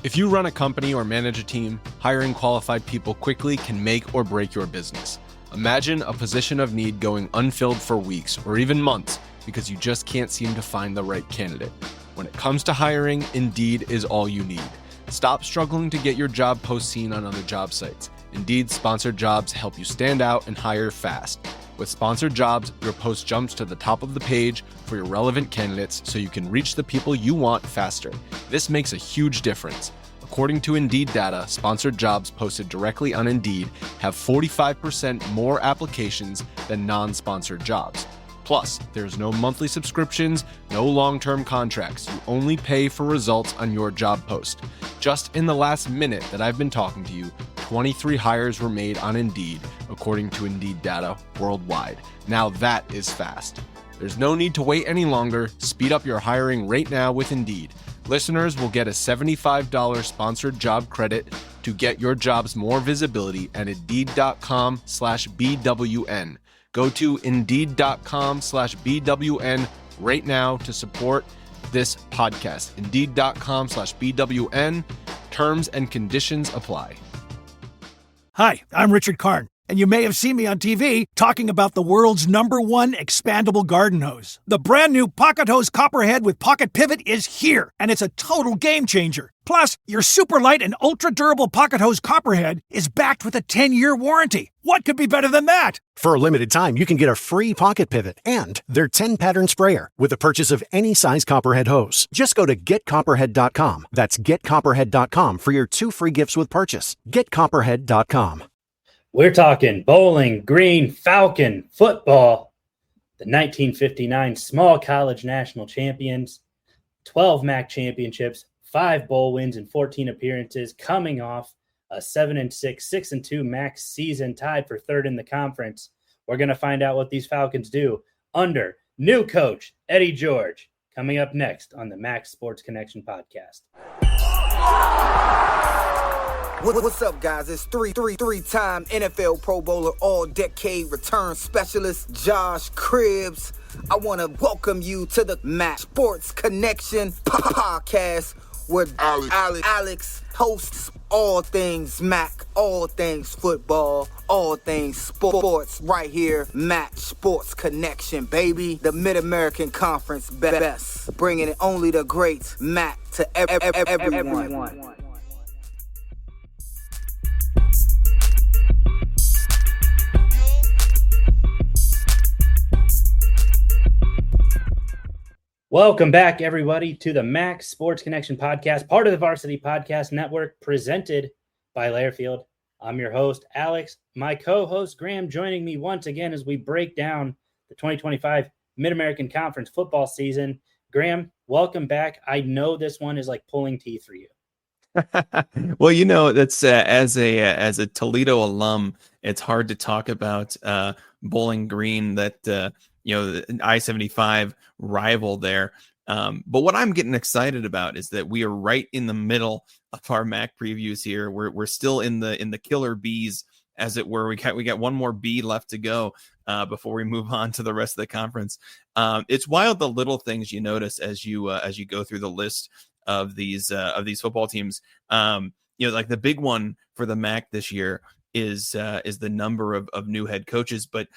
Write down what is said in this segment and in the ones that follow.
If you run a company or manage a team, hiring qualified people quickly can make or break your business. Imagine a position of need going unfilled for weeks or even months because you just can't seem to find the right candidate. When it comes to hiring, Indeed is all you need. Stop struggling to get your job post seen on other job sites. Indeed sponsored jobs help you stand out and hire fast. With sponsored jobs, your post jumps to the top of the page for your relevant candidates so you can reach the people you want faster. This makes a huge difference. According to Indeed data, sponsored jobs posted directly on Indeed have 45% more applications than non-sponsored jobs. Plus, there's no monthly subscriptions, no long-term contracts. You only pay for results on your job post. Just in the last minute that I've been talking to you, 23 hires were made on Indeed, according to Indeed data worldwide. Now that is fast. There's no need to wait any longer. Speed up your hiring right now with Indeed. Listeners will get a $75 sponsored job credit to get your jobs more visibility at Indeed.com/BWN. Go to Indeed.com/BWN right now to support this podcast. Indeed.com/BWN. Terms and conditions apply. Hi, I'm Richard Karn, and you may have seen me on TV talking about the world's #1 expandable garden hose. The brand new Pocket Hose Copperhead with Pocket Pivot is here, and it's a total game changer. Plus, your super light and ultra durable Pocket Hose Copperhead is backed with a 10-year warranty. What could be better than that? For a limited time, you can get a free Pocket Pivot and their 10-pattern sprayer with the purchase of any size Copperhead hose. Just go to getcopperhead.com. That's getcopperhead.com for your 2 free gifts with purchase. Getcopperhead.com. We're talking Bowling Green Falcon football, the 1959 Small College National Champions, 12 MAC championships, 5 bowl wins and 14 appearances, coming off a 7-6, 6-2 MAC season, tied for 3rd in the conference. We're going to find out what these Falcons do under new coach Eddie George, coming up next on the MAC Sports Connection podcast. What's up, guys? It's three-time NFL Pro Bowler, all-decade return specialist, Josh Cribbs. I want to welcome you to the MAC Sports Connection podcast, where Alex hosts all things MAC, all things football, all things sports, right here, MAC Sports Connection, baby. The Mid-American Conference best, bringing it only the great MAC to everyone. Welcome back, everybody, to the MAC Sports Connection podcast, part of the Varsity Podcast Network, presented by Lairfield. I'm your host, Alex. My co-host, Graham, joining me once again as we break down the 2025 Mid-American Conference football season. Graham, welcome back. I know this one is like pulling teeth for you. Well, you know, that's as a Toledo alum, it's hard to talk about Bowling Green, that the I-75 rival there. But what I'm getting excited about is that we are right in the middle of our MAC previews here. We're still in the killer Bs, as it were. We got one more B left to go before we move on to the rest of the conference. It's wild, the little things you notice as you go through the list of these football teams. Like the big one for the MAC this year is the number of new head coaches. But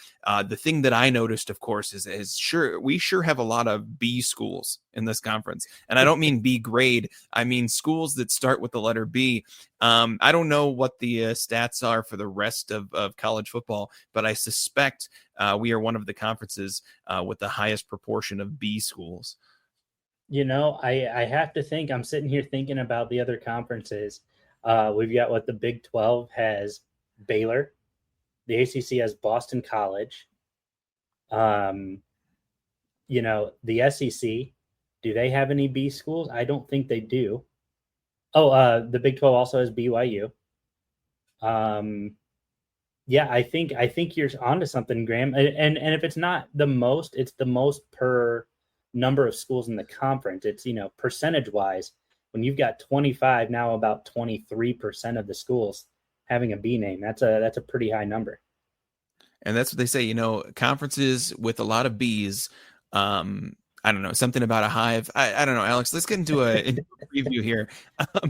the thing that I noticed, of course, is we have a lot of B schools in this conference. And I don't mean B grade. I mean schools that start with the letter B. I don't know what the stats are for the rest of college football, but I suspect we are one of the conferences with the highest proportion of B schools. You know, I have to think, I'm sitting here thinking about the other conferences. We've got what the Big 12 has Baylor. The ACC has Boston College. The SEC, do they have any B schools? I don't think they do. The Big 12 also has BYU. Yeah, I think you're onto something, Graham. And if it's not the most, it's the most per number of schools in the conference. It's, percentage wise, when you've got 25, now about 23% of the schools having a B name, that's a pretty high number. And that's what they say, conferences with a lot of Bs, I don't know, something about a hive. I don't know, Alex. Let's get into into a preview here.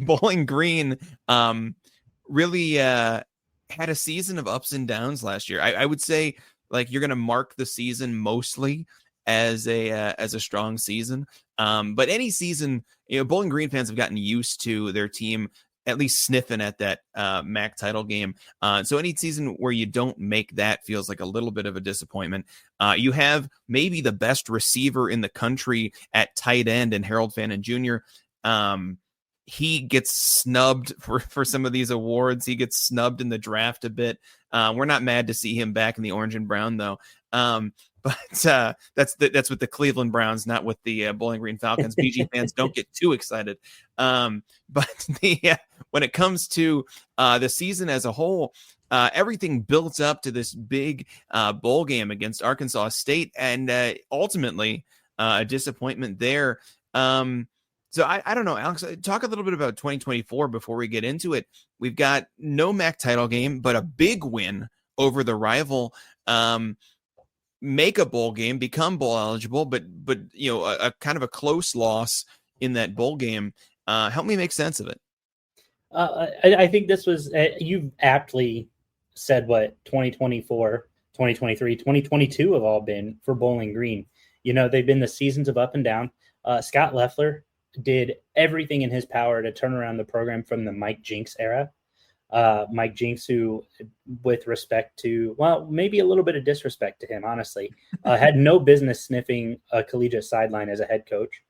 Bowling Green really had a season of ups and downs last year. I would say like you're going to mark the season mostly as a strong season. But any season, Bowling Green fans have gotten used to their team at least sniffing at that MAC title game. So any season where you don't make that feels like a little bit of a disappointment. You have maybe the best receiver in the country at tight end and Harold Fannin Jr. He gets snubbed for some of these awards. He gets snubbed in the draft a bit. We're not mad to see him back in the orange and brown, though. But that's with the Cleveland Browns, not with the Bowling Green Falcons. BG fans, don't get too excited. But when it comes to the season as a whole, everything built up to this big bowl game against Arkansas State, and ultimately a disappointment there. So I don't know, Alex, talk a little bit about 2024 before we get into it. We've got no MAC title game, but a big win over the rival. Make a bowl game, become bowl eligible, but a kind of a close loss in that bowl game. Help me make sense of it. I think this was, you've aptly said what 2024, 2023, 2022 have all been for Bowling Green. They've been the seasons of up and down. Scott Loeffler did everything in his power to turn around the program from the Mike Jinks era. Mike Jinks, who, with respect to, well, maybe a little bit of disrespect to him, honestly, had no business sniffing a collegiate sideline as a head coach.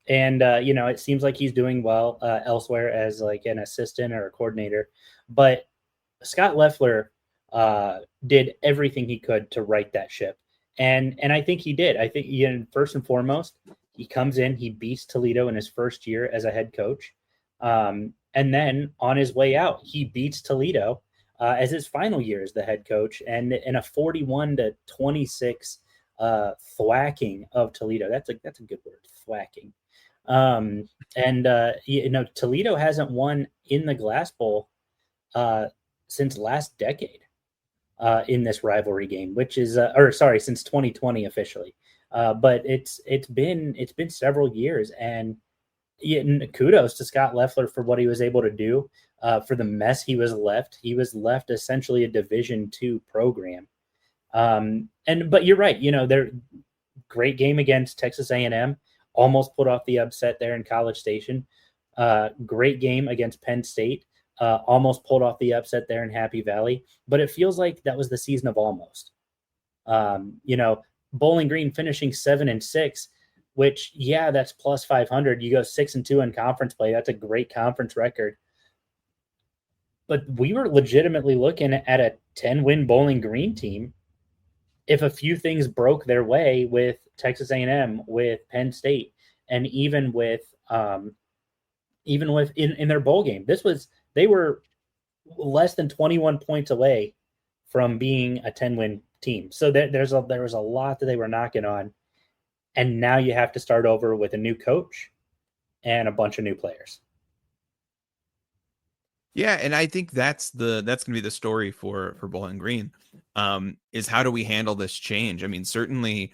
It seems like he's doing well elsewhere as like an assistant or a coordinator. But Scott Loeffler did everything he could to right that ship. And I think he did. I think, first and foremost, he comes in, he beats Toledo in his first year as a head coach. And then on his way out, he beats Toledo as his final year as the head coach, and in a 41-26 thwacking of Toledo. That's a good word, thwacking. Toledo hasn't won in the Glass Bowl since last decade in this rivalry game, which is since 2020 officially. But it's been several years, and kudos to Scott Loeffler for what he was able to do, for the mess he was left. He was left essentially a Division II program. But you're right. Their great game against Texas A&M, almost put off the upset there in College Station. Great game against Penn State, almost pulled off the upset there in Happy Valley. But it feels like that was the season of almost. Bowling Green finishing 7-6. Which, that's plus 500. You go 6-2 in conference play. That's a great conference record. But we were legitimately looking at a 10-win Bowling Green team if a few things broke their way with Texas A&M, with Penn State, and even with in their bowl game. They were less than 21 points away from being a 10-win team. So there was a lot that they were knocking on. And now you have to start over with a new coach and a bunch of new players. Yeah, and I think that's going to be the story for Bowling Green, is how do we handle this change? I mean, certainly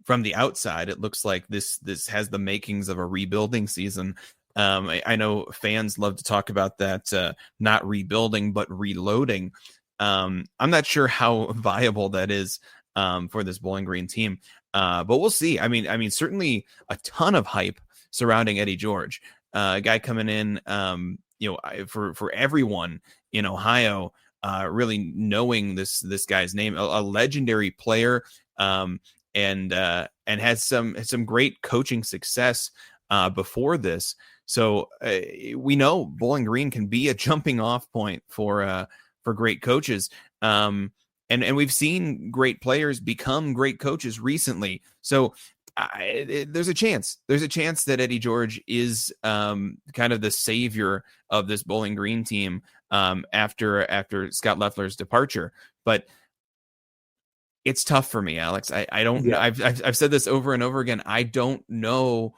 from the outside, it looks like this has the makings of a rebuilding season. I know fans love to talk about that, not rebuilding but reloading. I'm not sure how viable that is for this Bowling Green team. But we'll see. I mean, certainly a ton of hype surrounding Eddie George, a guy coming in, for everyone in Ohio, really knowing this guy's name, a legendary player, and had some great coaching success before this. So we know Bowling Green can be a jumping off point for great coaches. And we've seen great players become great coaches recently. So there's a chance that Eddie George is kind of the savior of this Bowling Green team after Scott Loeffler's departure. But it's tough for me, Alex. I don't. Yeah. I've said this over and over again. I don't know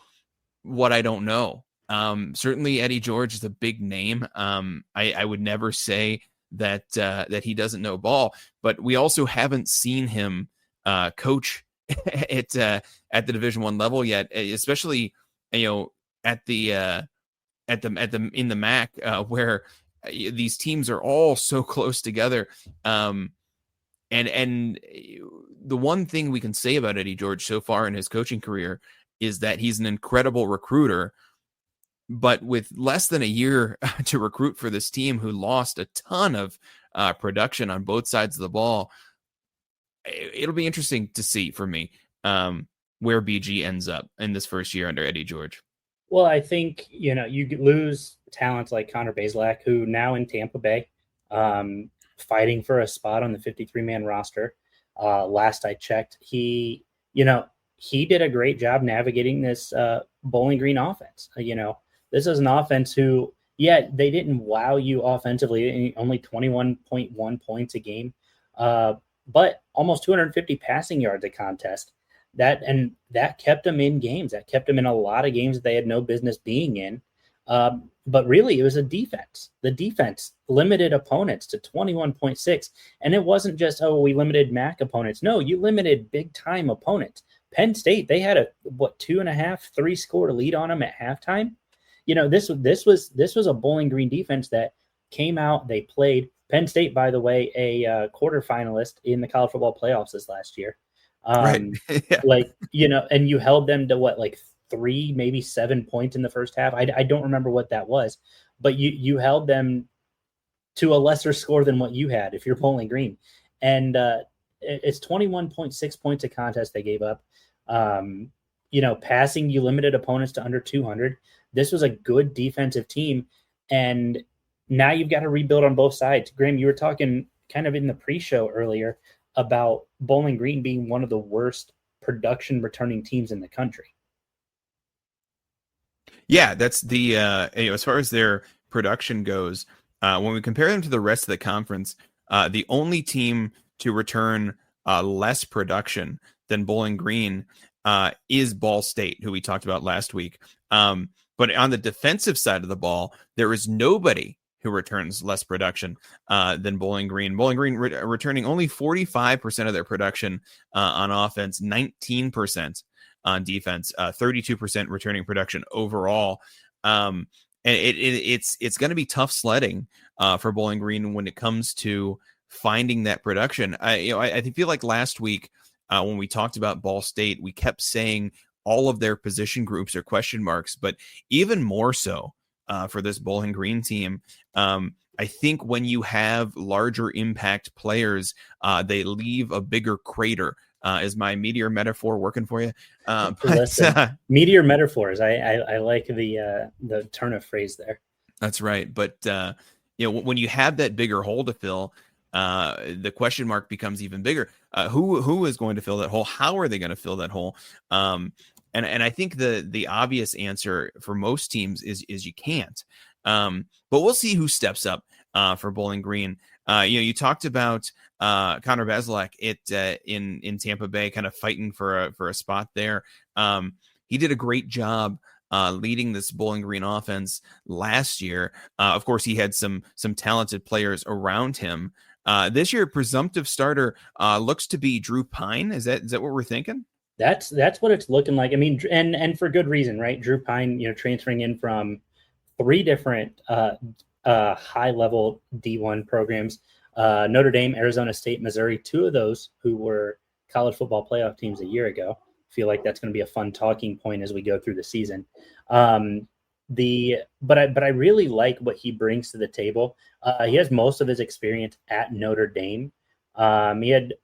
what I don't know. Certainly Eddie George is a big name. I would never say that he doesn't know ball, but we also haven't seen him coach at the Division I level yet, especially at the in the MAC where these teams are all so close together. And the one thing we can say about Eddie George so far in his coaching career is that he's an incredible recruiter, but with less than a year to recruit for this team who lost a ton of production on both sides of the ball, it'll be interesting to see for me where BG ends up in this first year under Eddie George. Well, I think, you lose talents like Connor Bazelak, who now in Tampa Bay, fighting for a spot on the 53-man roster. Last I checked, he did a great job navigating this Bowling Green offense. This is an offense who, they didn't wow you offensively, only 21.1 points a game, but almost 250 passing yards a contest. That kept them in games. That kept them in a lot of games that they had no business being in. But really, it was a defense. The defense limited opponents to 21.6. And it wasn't just, we limited MAC opponents. No, you limited big-time opponents. Penn State, they had a 2.5, 3-score lead on them at halftime. This was a Bowling Green defense that came out. They played. Penn State, by the way, a quarterfinalist in the college football playoffs this last year. Right. Yeah. And you held them to 3, maybe 7 points in the first half. I don't remember what that was, but you held them to a lesser score than what you had if you're Bowling Green. And it's 21.6 points a contest they gave up. Passing, you limited opponents to under 200. This was a good defensive team. And now you've got to rebuild on both sides. Graham, you were talking kind of in the pre-show earlier about Bowling Green being one of the worst production returning teams in the country. Yeah, that's the as far as their production goes, when we compare them to the rest of the conference, the only team to return less production than Bowling Green is Ball State, who we talked about last week. But on the defensive side of the ball, there is nobody who returns less production than Bowling Green. Bowling Green returning only 45% of their production on offense, 19% on defense, 32% returning production overall. And it's going to be tough sledding for Bowling Green when it comes to finding that production. I feel like last week when we talked about Ball State, we kept saying all of their position groups are question marks, but even more so for this Bowling Green team. I think when you have larger impact players, they leave a bigger crater. Is my meteor metaphor working for you? Meteor metaphors. I like the turn of phrase there. That's right. But when you have that bigger hole to fill, the question mark becomes even bigger. Who is going to fill that hole? How are they going to fill that hole? And I think the obvious answer for most teams is you can't. But we'll see who steps up for Bowling Green. You talked about Connor Bazelak in Tampa Bay, kind of fighting for a spot there. He did a great job leading this Bowling Green offense last year. Of course, he had some talented players around him. This year, presumptive starter looks to be Drew Pine. Is that what we're thinking? That's what it's looking like. I mean, and for good reason, right? Drew Pine, transferring in from 3 different high-level D1 programs, Notre Dame, Arizona State, Missouri, 2 of those who were college football playoff teams a year ago. Feel like that's going to be a fun talking point as we go through the season. But I really like what he brings to the table. He has most of his experience at Notre Dame. He had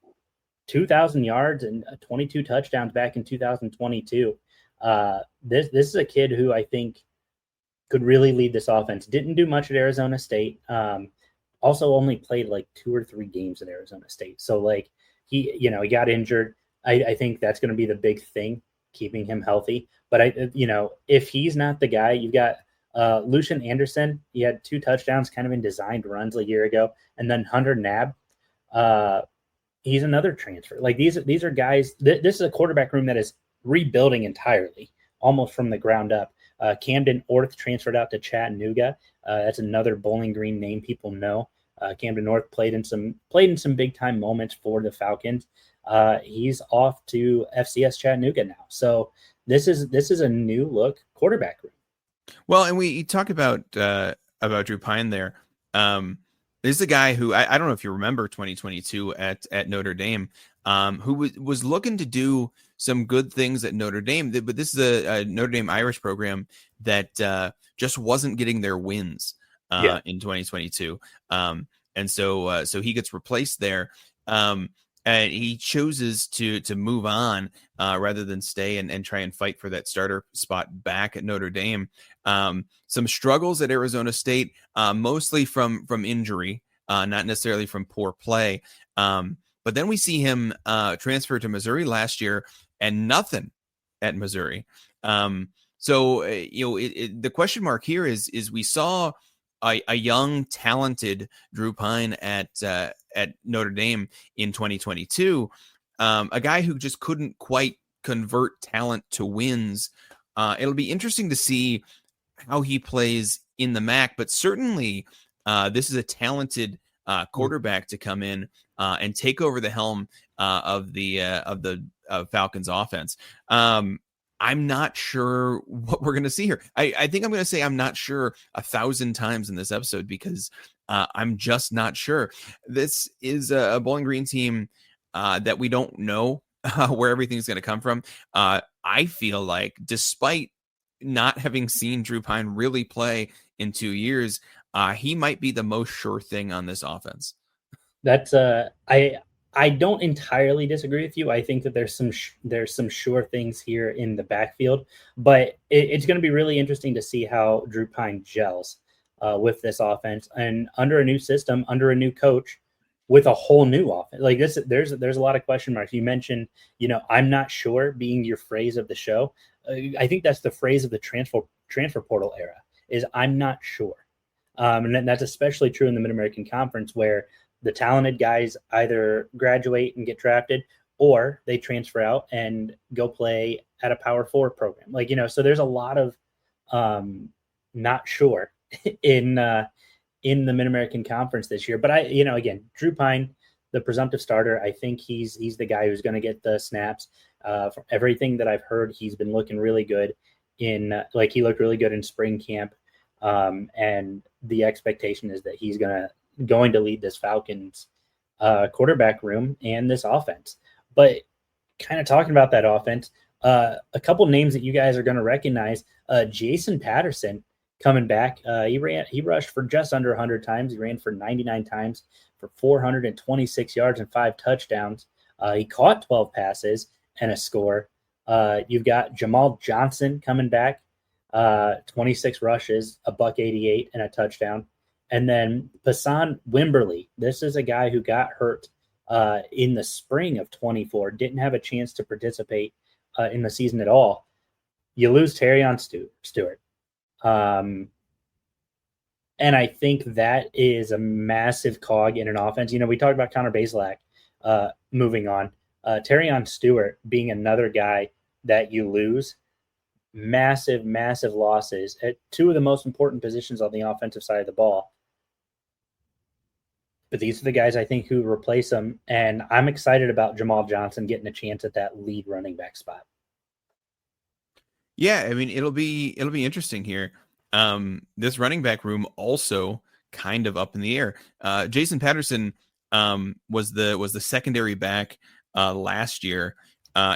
2,000 yards and 22 touchdowns back in 2022. This is a kid who I think could really lead this offense. Didn't do much at Arizona State. Also only played 2 or 3 games at Arizona State. So he got injured. I think that's going to be the big thing, keeping him healthy. But if he's not the guy, you've got Lucian Anderson. He had 2 touchdowns kind of in designed runs a year ago. And then Hunter Nab, he's another transfer. These are guys, this is a quarterback room that is rebuilding entirely, almost from the ground up. Camden Orth transferred out to Chattanooga. That's another Bowling Green name people know. Camden North played in some big time moments for the Falcons. He's off to FCS Chattanooga now. So this is a new look quarterback room. Well, and we talk about Drew Pine there. This is a guy who I don't know if you remember 2022 at Notre Dame, who was looking to do some good things at Notre Dame, but this is a Notre Dame Irish program that just wasn't getting their wins in 2022. And so he gets replaced there. And he chooses to move on rather than stay and try and fight for that starter spot back at Notre Dame. Some struggles at Arizona State, mostly from injury, not necessarily from poor play. But then we see him transfer to Missouri last year and nothing at Missouri. So the question mark here is we saw a young, talented Drew Pine at Notre Dame in 2022, a guy who just couldn't quite convert talent to wins. It'll be interesting to see how he plays in the MAC, but certainly this is a talented quarterback to come in and take over the helm of the Falcons offense. I'm not sure what we're going to see here. I think I'm going to say I'm not sure 1,000 times in this episode because I'm just not sure. This is a Bowling Green team that we don't know where everything's going to come from. I feel like despite not having seen Drew Pine really play in 2 years, he might be the most sure thing on this offense. That's I don't entirely disagree with you. I think that there's some sure things here in the backfield, but it's going to be really interesting to see how Drew Pine gels with this offense and under a new system, under a new coach, with a whole new offense. Like this, there's a lot of question marks. You mentioned, I'm not sure being your phrase of the show. I think that's the phrase of the transfer portal era is I'm not sure. And that's especially true in the Mid-American Conference where the talented guys either graduate and get drafted or they transfer out and go play at a Power 4 program. So there's a lot of not sure in the Mid-American Conference this year. But again, Drew Pine, the presumptive starter, I think he's the guy who's going to get the snaps. From everything that I've heard, he's been looking really good he looked really good in spring camp. And the expectation is that he's going to lead this Falcons quarterback room and this offense. But kind of talking about that offense, a couple names that you guys are going to recognize, Jason Patterson coming back. He rushed for just under 100 times. He ran for 99 times for 426 yards and 5 touchdowns. He caught 12 passes and a score. You've got Jamal Johnson coming back, 26 rushes, $188 and a touchdown. And then Passan Wimberly. This is a guy who got hurt in the spring of 24, didn't have a chance to participate in the season at all. You lose Terrion Stewart. And I think that is a massive cog in an offense. We talked about Connor Bazelak moving on. Terrion Stewart being another guy that you lose. Massive, massive losses at two of the most important positions on the offensive side of the ball. But these are the guys I think who replace them. And I'm excited about Jamal Johnson getting a chance at that lead running back spot. Yeah, I mean, it'll be interesting here. This running back room also kind of up in the air. Jason Patterson was the secondary back last year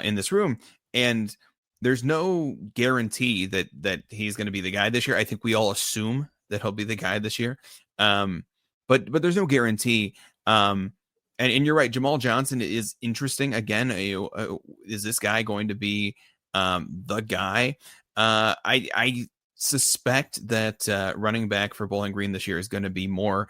in this room, and there's no guarantee that he's going to be the guy this year. I think we all assume that he'll be the guy this year, but there's no guarantee. And you're right, Jamal Johnson is interesting. Again, is this guy going to be the guy? I suspect that running back for Bowling Green this year is going to be more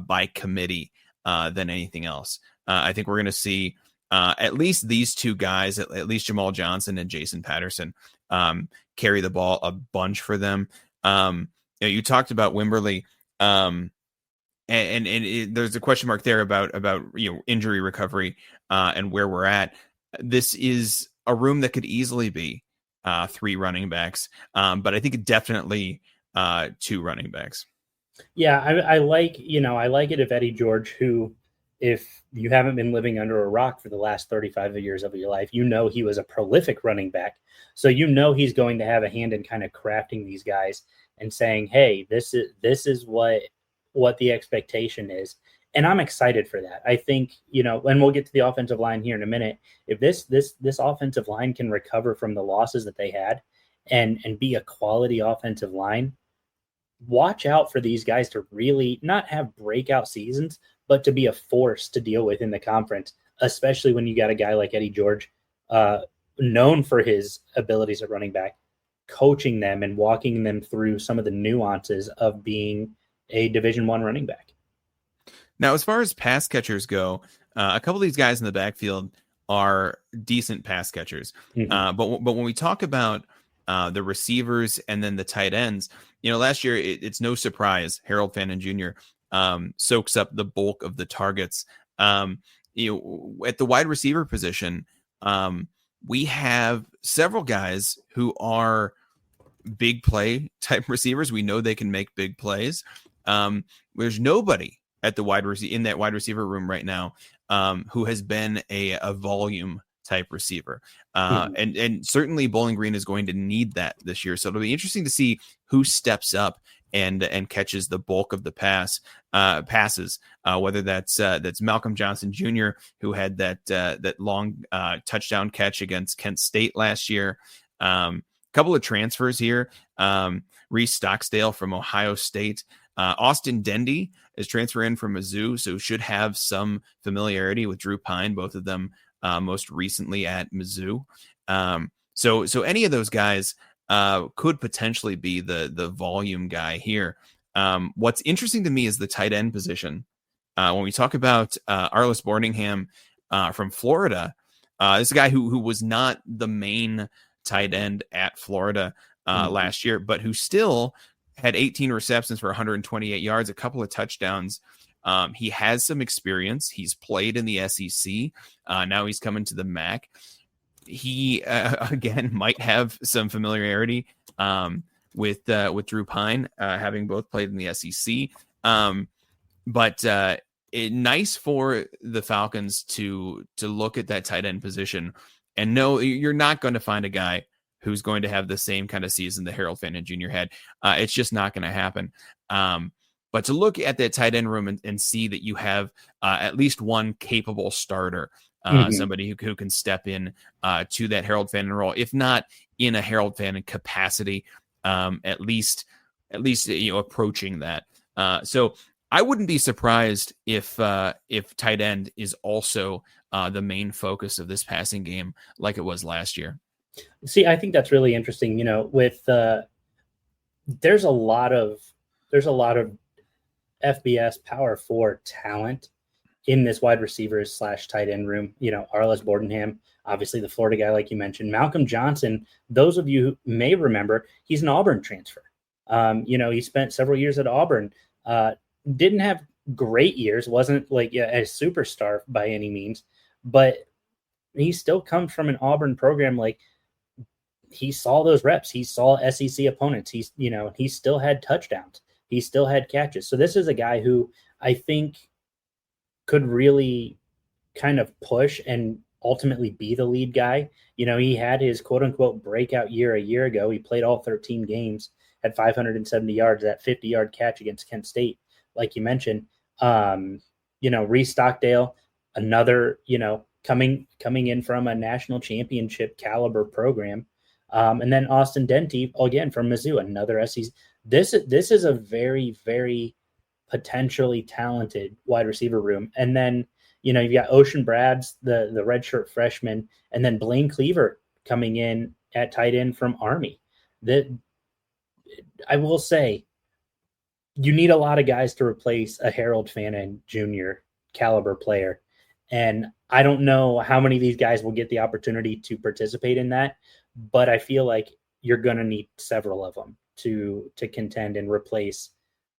by committee than anything else. I think we're going to see at least these two guys, at least Jamal Johnson and Jason Patterson, carry the ball a bunch for them. You talked about Wimberly, and there's a question mark there about injury recovery and where we're at. This is a room that could easily be 3 running backs, but I think definitely 2 running backs. Yeah, I like, I like it if Eddie George, who, if you haven't been living under a rock for the last 35 years of your life, he was a prolific running back. So he's going to have a hand in kind of crafting these guys and saying, "Hey, this is what the expectation is." And I'm excited for that. I think, and we'll get to the offensive line here in a minute. If this offensive line can recover from the losses that they had and be a quality offensive line, watch out for these guys to really not have breakout seasons, but to be a force to deal with in the conference, especially when you got a guy like Eddie George, known for his abilities at running back, coaching them and walking them through some of the nuances of being a Division I running back. Now, as far as pass catchers go, a couple of these guys in the backfield are decent pass catchers. Mm-hmm. But when we talk about the receivers and then the tight ends, last year it's no surprise Harold Fannin Jr. Soaks up the bulk of the targets. At the wide receiver position, we have several guys who are big play type receivers. We know they can make big plays. There's nobody at the in that wide receiver room right now who has been a volume type receiver. And certainly Bowling Green is going to need that this year. So it'll be interesting to see who steps up and catches the bulk of the passes, whether that's Malcolm Johnson Jr., who had that long touchdown catch against Kent State last year. Couple of transfers here. Reese Stocksdale from Ohio State. Austin Dendy is transferring from Mizzou, so should have some familiarity with Drew Pine, both of them most recently at Mizzou. So any of those guys could potentially be the volume guy here. What's interesting to me is the tight end position. When we talk about Arlis Boardingham from Florida, this is a guy who was not the main tight end at Florida last year, but who still had 18 receptions for 128 yards, a couple of touchdowns. He has some experience. He's played in the SEC. Now he's coming to the MAC. He, again, might have some familiarity with Drew Pine, having both played in the SEC. But nice for the Falcons to look at that tight end position and know you're not going to find a guy who's going to have the same kind of season that Harold Fannin Jr. had. It's just not going to happen. But to look at that tight end room and see that you have at least one capable starter, somebody who can step in to that Harold Fannin role, if not in a Harold Fannin capacity, at least approaching that. So I wouldn't be surprised if tight end is also the main focus of this passing game, like it was last year. See, I think that's really interesting. With there's a lot of FBS Power 4 talent in this wide receivers / tight end room. Arlis Boardingham, obviously the Florida guy, like you mentioned, Malcolm Johnson. Those of you who may remember, he's an Auburn transfer. He spent several years at Auburn. Didn't have great years, wasn't like a superstar by any means, but he still comes from an Auburn program. Like, he saw those reps. He saw SEC opponents. He still had touchdowns. He still had catches. So this is a guy who I think could really kind of push and ultimately be the lead guy. He had his quote unquote breakout year a year ago. He played all 13 games, had 570 yards, that 50-yard catch against Kent State, like you mentioned. Reese Stockdale, another, coming in from a national championship caliber program. And then Austin Denty, again, from Mizzou, another SEC. This is a very, very potentially talented wide receiver room. And then, you've got Ocean Brads, the redshirt freshman, and then Blaine Cleaver coming in at tight end from Army. That, I will say, you need a lot of guys to replace a Harold Fannin Jr. caliber player. And I don't know how many of these guys will get the opportunity to participate in that, but I feel like you're going to need several of them to contend and replace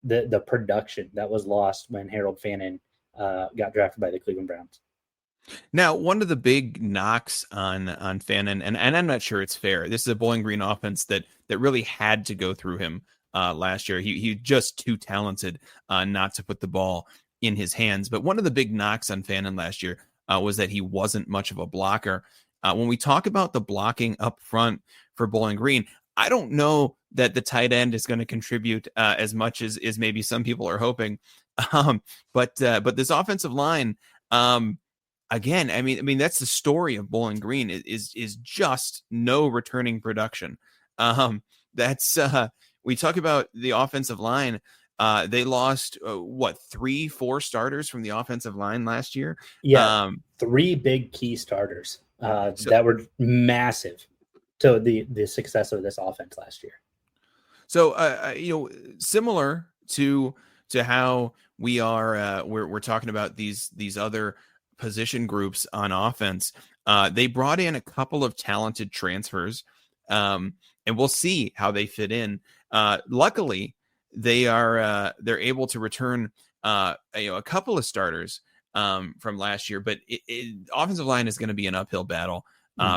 the production that was lost when Harold Fannin got drafted by the Cleveland Browns. Now, one of the big knocks on Fannin, and I'm not sure it's fair, this is a Bowling Green offense that really had to go through him last year. He just too talented not to put the ball in his hands. But one of the big knocks on Fannin last year was that he wasn't much of a blocker. When we talk about the blocking up front for Bowling Green, I don't know that the tight end is going to contribute as much as maybe some people are hoping. But this offensive line, again, I mean that's the story of Bowling Green is just no returning production. We talk about the offensive line. They lost 3-4 starters from the offensive line last year. Yeah, 3 big key starters that were massive to the success of this offense last year. So similar to how we are, we're talking about these other position groups on offense. They brought in a couple of talented transfers, and we'll see how they fit in. Luckily, they're able to return a couple of starters from last year, but offensive line is going to be an uphill battle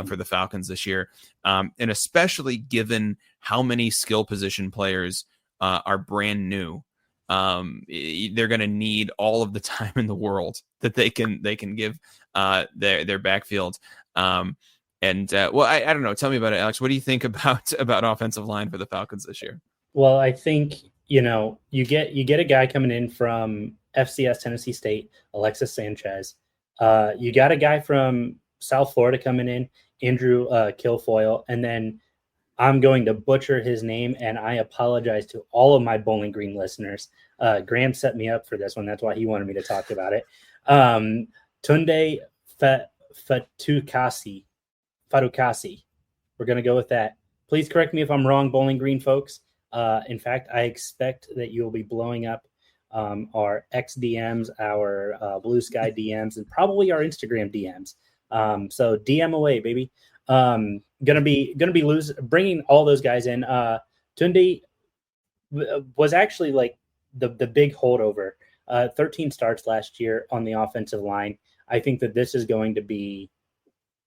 for the Falcons this year, and especially given how many skill position players are brand new. They're going to need all of the time in the world that they can give their backfield. I don't know. Tell me about it, Alex. What do you think about offensive line for the Falcons this year? Well, I think, you get a guy coming in from FCS Tennessee State, Alexis Sanchez. You got a guy from South Florida coming in, Andrew Kilfoyle, and then I'm going to butcher his name, and I apologize to all of my Bowling Green listeners. Graham set me up for this one. That's why he wanted me to talk about it. Tunde Fatukasi. We're going to go with that. Please correct me if I'm wrong, Bowling Green folks. In fact, I expect that you'll be blowing up our X DMs, our Blue Sky DMs, and probably our Instagram DMs. So DM away, baby. Gonna be bringing all those guys in. Tunde was actually like the big holdover. 13 starts last year on the offensive line. I think that this is going to be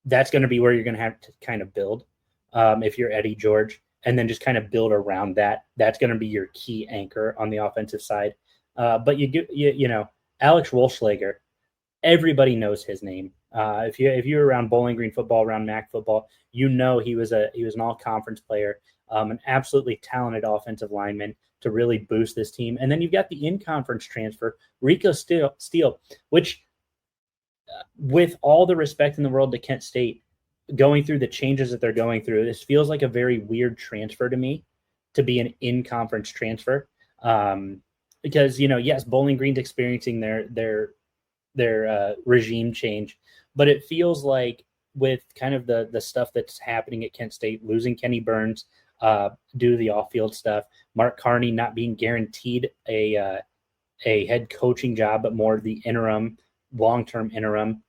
where you're going to have to kind of build if you're Eddie George, and then just kind of build around that. That's going to be your key anchor on the offensive side. But Alex Wolschlager, everybody knows his name. If you're around Bowling Green football, around MAC football, he was an all-conference player, an absolutely talented offensive lineman to really boost this team. And then you've got the in-conference transfer, Rico Steele, which, with all the respect in the world to Kent State, going through the changes that they're going through, this feels like a very weird transfer to me, to be an in-conference transfer. Because, yes, Bowling Green's experiencing their regime change, but it feels like with kind of the stuff that's happening at Kent State, losing Kenny Burns due to the off-field stuff, Mark Carney not being guaranteed a head coaching job, but more the interim, long-term interim,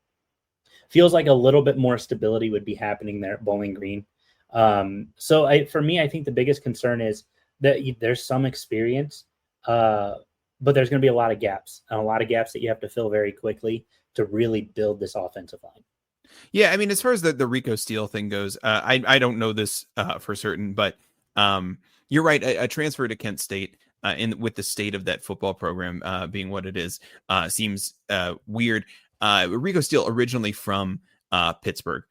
feels like a little bit more stability would be happening there at Bowling Green. For me, I think the biggest concern is that there's some experience, but there's going to be a lot of gaps that you have to fill very quickly to really build this offensive line. Yeah, I mean, as far as the Rico Steele thing goes, I don't know this for certain, but you're right. A transfer to Kent State with the state of that football program being what it is seems weird. Rico Steele originally from Pittsburgh.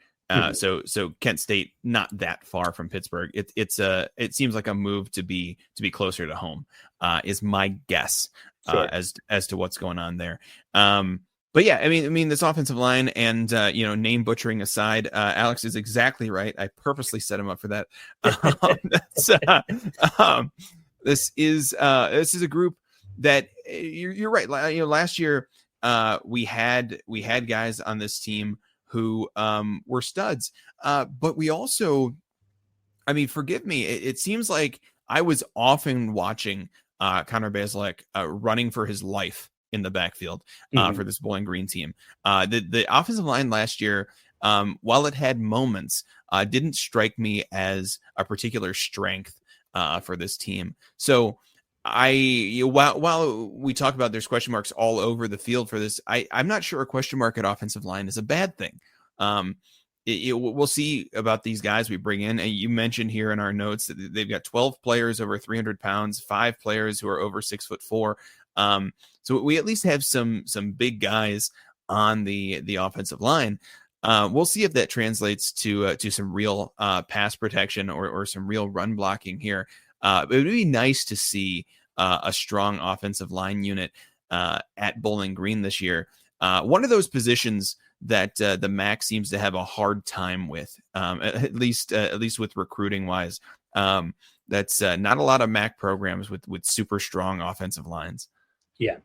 So Kent State, not that far from Pittsburgh. It seems like a move to be closer to home, is my guess, sure, as to what's going on there. But yeah, I mean this offensive line and name butchering aside, Alex is exactly right. I purposely set him up for that. This is a group that you're right. Last year we had guys on this team who were studs. But we also, forgive me, it seems like I was often watching Connor Bazelak running for his life in the backfield for this Bowling Green team. The offensive line last year, while it had moments, didn't strike me as a particular strength for this team. So while we talk about there's question marks all over the field for this, I'm not sure a question mark at offensive line is a bad thing. we'll see about these guys we bring in. And you mentioned here in our notes that they've got 12 players over 300 pounds, 5 players who are over 6'4". So we at least have some big guys on the offensive line. We'll see if that translates to some real pass protection or some real run blocking here. It would be nice to see a strong offensive line unit at Bowling Green this year. One of those positions that the MAC seems to have a hard time with, at least with recruiting wise. That's not a lot of MAC programs with super strong offensive lines. Yeah,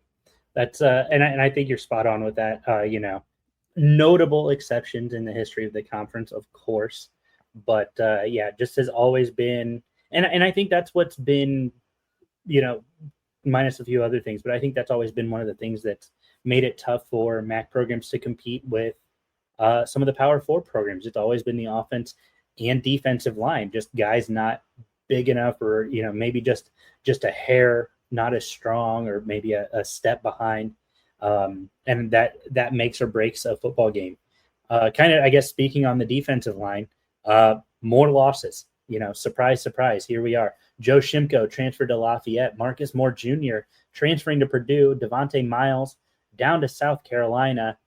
that's and I think you're spot on with that. Notable exceptions in the history of the conference, of course, but just has always been, and I think that's what's been, minus a few other things, but I think that's always been one of the things that's made it tough for MAC programs to compete with some of the Power 4 programs. It's always been the offense and defensive line, just guys not big enough, or maybe just a hair not as strong, or maybe a step behind, and that makes or breaks a football game. Kind of, I guess, speaking on the defensive line, more losses. Surprise, surprise. Here we are. Joe Shimko transferred to Lafayette. Marcus Moore Jr. transferring to Purdue. Devontae Miles down to South Carolina.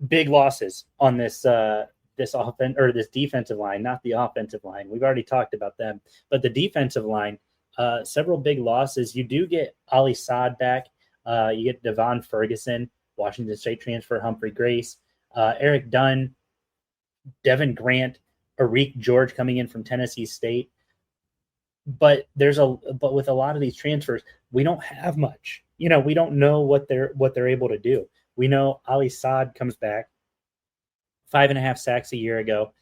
Big losses on this offense, or this defensive line, not the offensive line. We've already talked about them, but the defensive line, several big losses. You do get Ali Saad back. You get Devon Ferguson, Washington State transfer, Humphrey Grace, Eric Dunn, Devin Grant, Arik George coming in from Tennessee State. But with a lot of these transfers, we don't have much. We don't know what they're able to do. We know Ali Saad comes back, 5.5 sacks a year ago.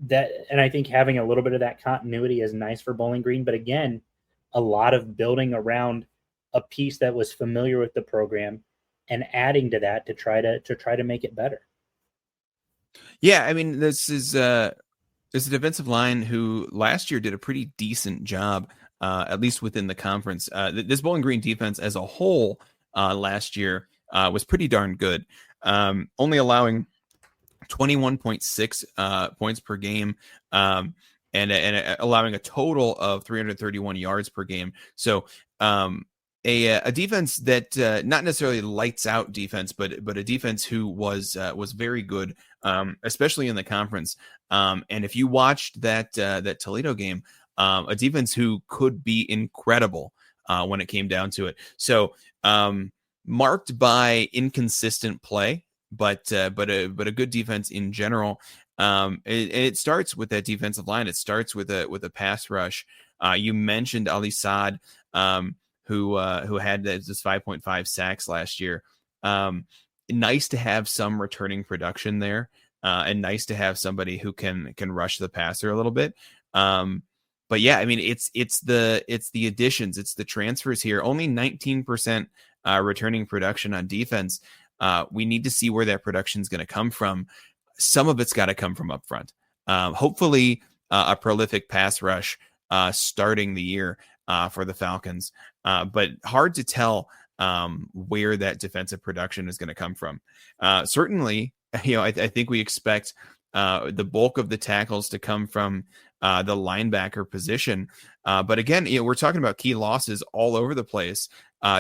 And I think having a little bit of that continuity is nice for Bowling Green. But again, a lot of building around a piece that was familiar with the program and adding to that to try to make it better. Yeah, I mean, this is a defensive line who last year did a pretty decent job, at least within the conference. This Bowling Green defense as a whole last year was pretty darn good, only allowing 21.6 points per game, and allowing a total of 331 yards per game. So a defense that not necessarily lights out defense, but a defense who was very good, especially in the conference. And if you watched that Toledo game, a defense who could be incredible when it came down to it. So marked by inconsistent play, but a good defense in general. It starts with that defensive line. It starts with a pass rush. You mentioned Ali Saad, who had this 5.5 sacks last year. Nice to have some returning production there, and nice to have somebody who can rush the passer a little bit. But yeah, I mean, it's the additions, it's the transfers here. Only 19% returning production on defense. We need to see where that production is going to come from. Some of it's got to come from up front. Hopefully, a prolific pass rush starting the year for the Falcons. But hard to tell where that defensive production is going to come from. Certainly, I think we expect the bulk of the tackles to come from the linebacker position. But again, we're talking about key losses all over the place.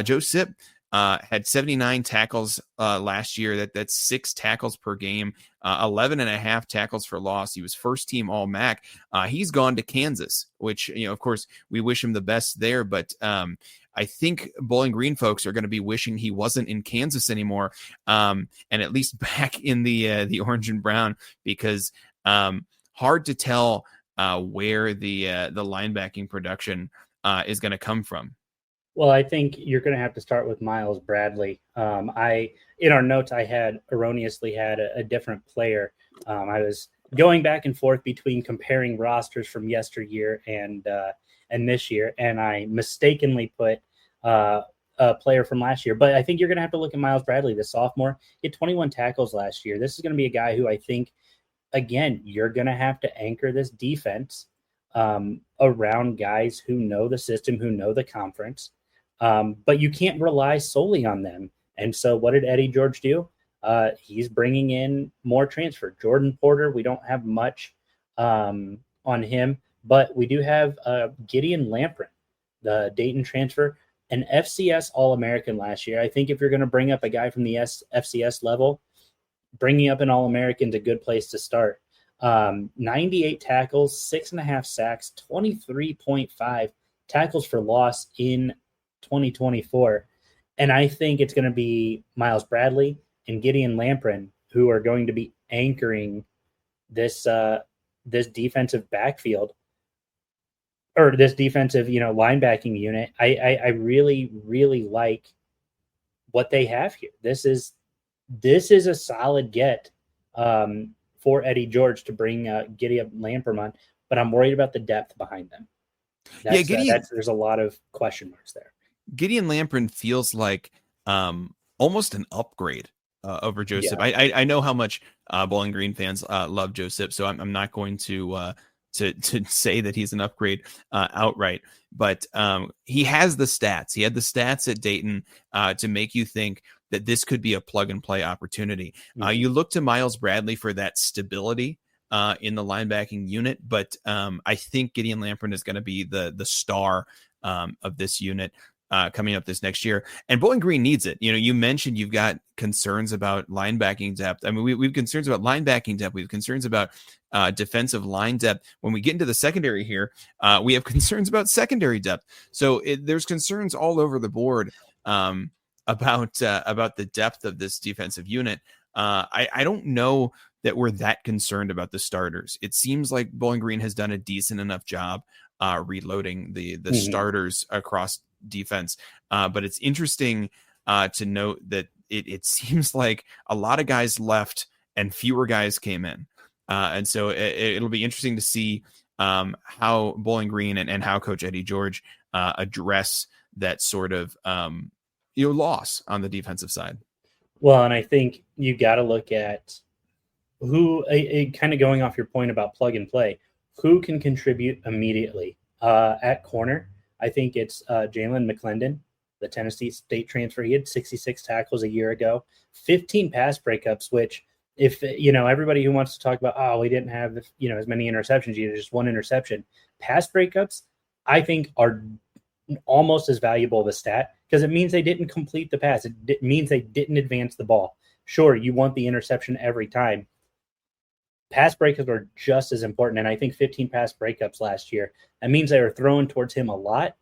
Joe Sipp had 79 tackles last year. That's 6 tackles per game, 11.5 tackles for loss. He was first team All MAC. He's gone to Kansas, which, of course, we wish him the best there. But I think Bowling Green folks are going to be wishing he wasn't in Kansas anymore, and at least back in the orange and brown, because hard to tell where the linebacking production is going to come from. Well, I think you're going to have to start with Miles Bradley. In our notes, I had erroneously had a different player. I was going back and forth between comparing rosters from yesteryear and this year, and I mistakenly put a player from last year. But I think you're going to have to look at Miles Bradley, the sophomore. He had 21 tackles last year. This is going to be a guy who I think, again, you're going to have to anchor this defense around guys who know the system, who know the conference. But you can't rely solely on them. And so what did Eddie George do? he's bringing in more transfer. Jordan Porter, we don't have much on him, but we do have Gideon Lamprin, the Dayton transfer, an FCS All-American last year. I think if you're going to bring up a guy from the FCS level, bringing up an All-American is a good place to start. 98 tackles, 6.5 sacks, 23.5 tackles for loss in 2024. And I think it's going to be Miles Bradley and Gideon Lamprin who are going to be anchoring this this defensive backfield, or this defensive, linebacking unit. I really, really like what they have here. This is a solid get for Eddie George to bring Gideon Lamprin on, but I'm worried about the depth behind them. There's a lot of question marks there. Gideon Lamprin feels like almost an upgrade over Joseph. Yeah. I know how much Bowling Green fans love Joseph, so I'm not going to say that he's an upgrade outright, but he has the stats. He had the stats at Dayton to make you think that this could be a plug and play opportunity. You look to Miles Bradley for that stability in the linebacking unit, but I think Gideon Lamprin is going to be the star of this unit coming up this next year. And Bowling Green needs it. You mentioned you've got concerns about linebacking depth. I mean, we've concerns about linebacking depth. We have concerns about defensive line depth. When we get into the secondary here, we have concerns about secondary depth. So there's concerns all over the board about the depth of this defensive unit. I don't know that we're that concerned about the starters. It seems like Bowling Green has done a decent enough job reloading the starters across defense. But it's interesting to note that it seems like a lot of guys left and fewer guys came in. And so it'll be interesting to see how Bowling Green and how Coach Eddie George address that sort of loss on the defensive side. Well, and I think you got to look at who, kind of going off your point about plug and play, who can contribute immediately at corner. I think it's Jalen McClendon, the Tennessee State transfer. He had 66 tackles a year ago, 15 pass breakups, which if, everybody who wants to talk about, we didn't have, as many interceptions, you had just one interception. Pass breakups, I think, are almost as valuable of a stat because it means they didn't complete the pass. It means they didn't advance the ball. Sure, you want the interception every time. Pass breakups are just as important, and I think 15 pass breakups last year, that means they were throwing towards him a lot,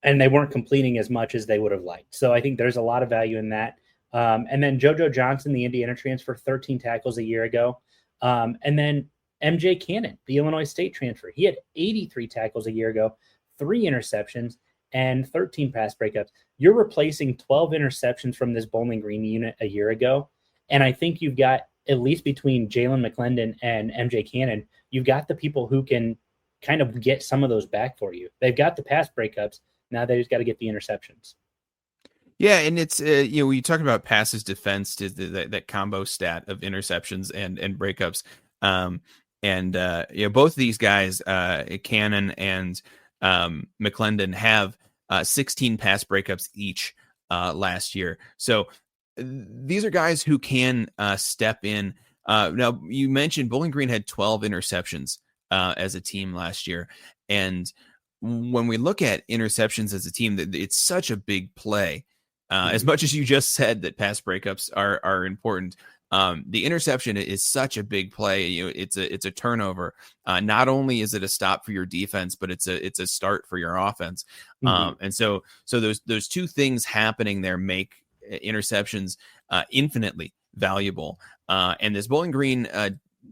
and they weren't completing as much as they would have liked. So I think there's a lot of value in that. And then JoJo Johnson, the Indiana transfer, 13 tackles a year ago. And then MJ Cannon, the Illinois State transfer, he had 83 tackles a year ago, 3 interceptions, and 13 pass breakups. You're replacing 12 interceptions from this Bowling Green unit a year ago, and I think you've got, at least between Jalen McClendon and MJ Cannon, you've got the people who can kind of get some of those back for you. They've got the pass breakups. Now they just got to get the interceptions. Yeah, and it's when you talk about passes defense, that combo stat of interceptions and breakups, both of these guys, Cannon and McClendon, have 16 pass breakups each last year. So these are guys who can step in. Now, you mentioned Bowling Green had 12 interceptions as a team last year. And when we look at interceptions as a team, it's such a big play. As much as you just said that pass breakups are important, the interception is such a big play. It's a turnover. Not only is it a stop for your defense, but it's a start for your offense. And so those two things happening there make interceptions infinitely valuable. And this Bowling Green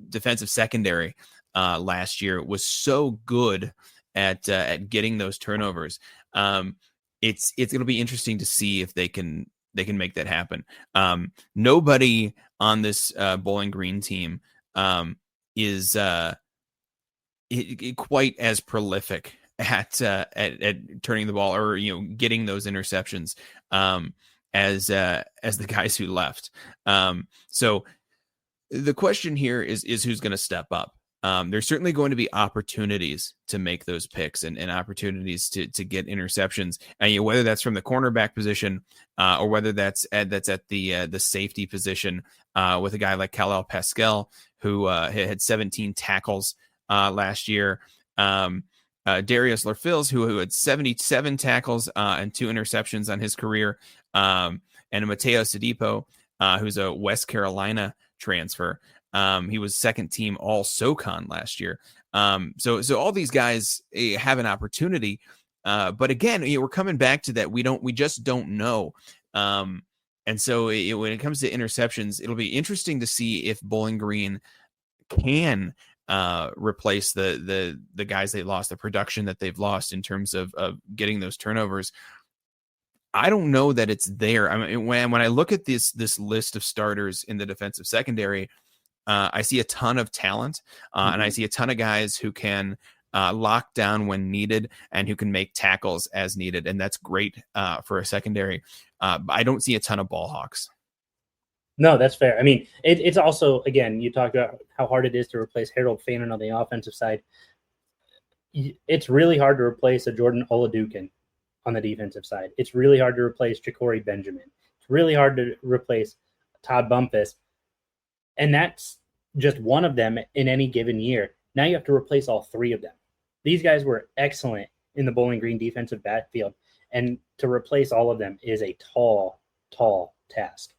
defensive secondary last year was so good at getting those turnovers. It's going to be interesting to see if they can make that happen. Nobody on this Bowling Green team is quite as prolific at turning the ball or getting those interceptions as the guys who left. So the question here is who's going to step up. there's certainly going to be opportunities to make those picks and opportunities to get interceptions. And whether that's from the cornerback position or whether that's at the safety position with a guy like Khalil Pascal, who had 17 tackles last year. Darius Lerfils, who had 77 tackles and 2 interceptions on his career. And Mateo Sadipo, who's a West Carolina transfer. He was second team all SoCon last year. So all these guys have an opportunity. But again, we're coming back to that. We just don't know. And so when it comes to interceptions, it'll be interesting to see if Bowling Green can replace the guys they lost, the production that they've lost in terms of getting those turnovers. I don't know that it's there. I mean, when I look at this list of starters in the defensive secondary, I see a ton of talent, and I see a ton of guys who can lock down when needed and who can make tackles as needed, and that's great for a secondary. I don't see a ton of ball hawks. No, that's fair. I mean, it's also, again, you talked about how hard it is to replace Harold Fannin on the offensive side. It's really hard to replace a Jordan Oladukin on the defensive side. It's really hard to replace Ja'Cory Benjamin. It's really hard to replace Todd Bumpus. And that's just one of them in any given year. Now you have to replace all 3 of them. These guys were excellent in the Bowling Green defensive backfield. And to replace all of them is a tall, tall task.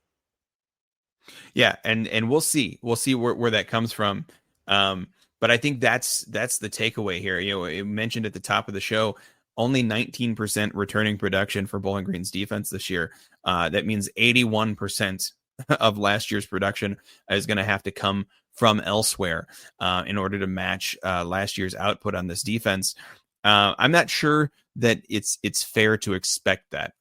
Yeah, and we'll see where that comes from. But I think that's the takeaway here. You mentioned at the top of the show, only 19% returning production for Bowling Green's defense this year. That means 81% of last year's production is going to have to come from elsewhere in order to match last year's output on this defense. I'm not sure that it's fair to expect that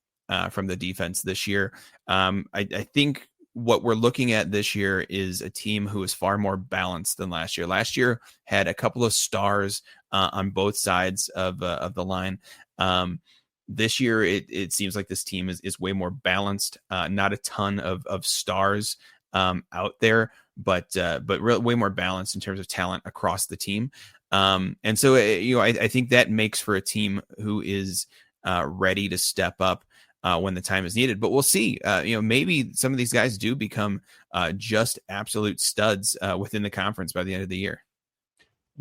from the defense this year. I think what we're looking at this year is a team who is far more balanced than last year. Last year had a couple of stars on both sides of the line. This year, it seems like this team is way more balanced. Not a ton of stars out there, but way more balanced in terms of talent across the team. And so, I think that makes for a team who is ready to step up when the time is needed. But we'll see. Maybe some of these guys do become just absolute studs within the conference by the end of the year.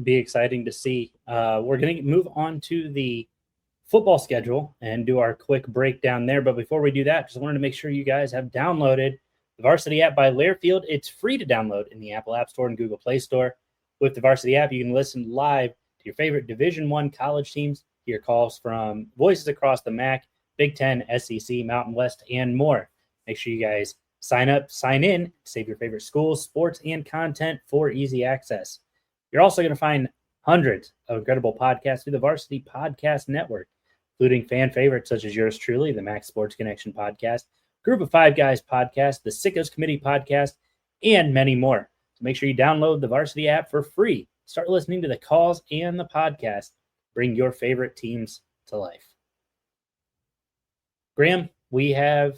Be exciting to see. We're going to move on to the football schedule and do our quick breakdown there. But before we do that, just wanted to make sure you guys have downloaded the Varsity app by Lairfield. It's free to download in the Apple App Store and Google Play Store. With the Varsity app, you can listen live to your favorite Division I college teams, hear calls from voices across the MAC, Big Ten, SEC, Mountain West, and more. Make sure you guys sign up, sign in, save your favorite schools, sports, and content for easy access. You're also going to find hundreds of incredible podcasts through the Varsity Podcast Network, including fan favorites such as yours truly, the Mac Sports Connection podcast, Group of Five Guys podcast, the Sickos Committee podcast, and many more. So make sure you download the Varsity app for free. Start listening to the calls and the podcast. Bring your favorite teams to life. Graham, we have,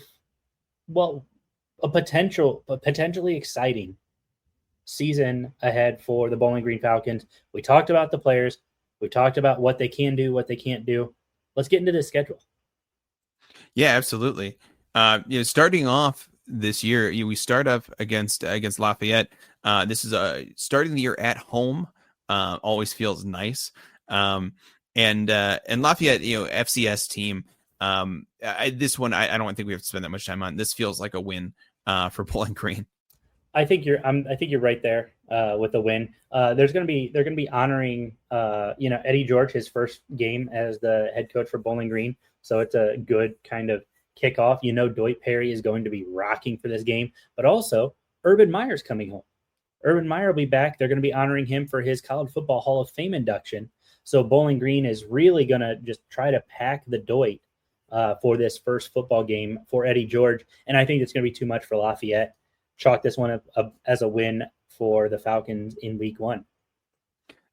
a potentially exciting season ahead for the Bowling Green Falcons. We talked about the players. We talked about what they can do, what they can't do. Let's get into the schedule. Yeah, absolutely. Starting off this year, we start up against Lafayette. This is starting the year at home. Always feels nice. And Lafayette, FCS team. This one, I don't think we have to spend that much time on. This feels like a win for Bowling Green. I think you're right there with the win. They're going to be honoring Eddie George, his first game as the head coach for Bowling Green. So it's a good kind of kickoff. Doit Perry is going to be rocking for this game, but also Urban Meyer's coming home. Urban Meyer will be back. They're going to be honoring him for his College Football Hall of Fame induction. So Bowling Green is really going to just try to pack the Doit for this first football game for Eddie George. And I think it's going to be too much for Lafayette. Chalk this one up as a win for the Falcons in week 1.